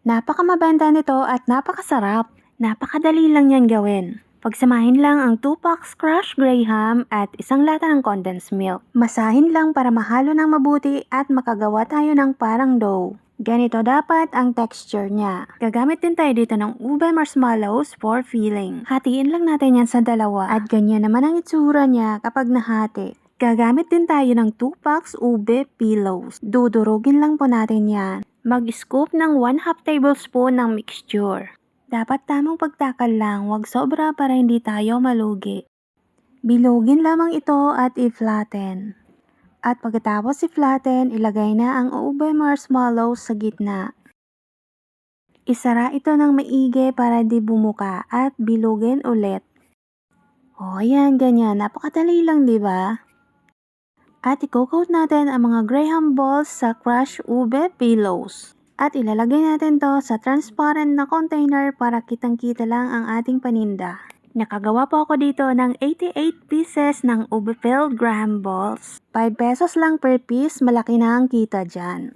Napakamabenta nito at napakasarap. Napakadali lang yan gawin. Pagsamahin lang ang 2 packs crushed graham at isang lata ng condensed milk. Masahin lang para mahalo ng mabuti at makagawa tayo ng parang dough. Ganito dapat ang texture niya. Gagamit din tayo dito ng ube marshmallows for filling. Hatiin lang natin yan sa dalawa at ganyan naman ang itsura niya kapag nahati. Gagamit din tayo ng 2 packs ube pillows. Dudurugin lang po natin yan. Mag-scoop ng 1/2 tablespoon ng mixture. Dapat tamang pagtakal lang, wag sobra para hindi tayo malugi. Bilugin lamang ito at i-flatten. At pagkatapos i-flatten, ilagay na ang ube marshmallows sa gitna. Isara ito ng maigi para di bumuka at bilugin ulit. O yan, ganyan. Napakadali lang, di ba? At i-coat natin ang mga graham balls sa crushed ube pillows. At ilalagay natin to sa transparent na container para kitang-kita lang ang ating paninda. Nakagawa po ako dito ng 88 pieces ng ube-filled graham balls. 5 pesos lang per piece, malaki na ang kita dyan.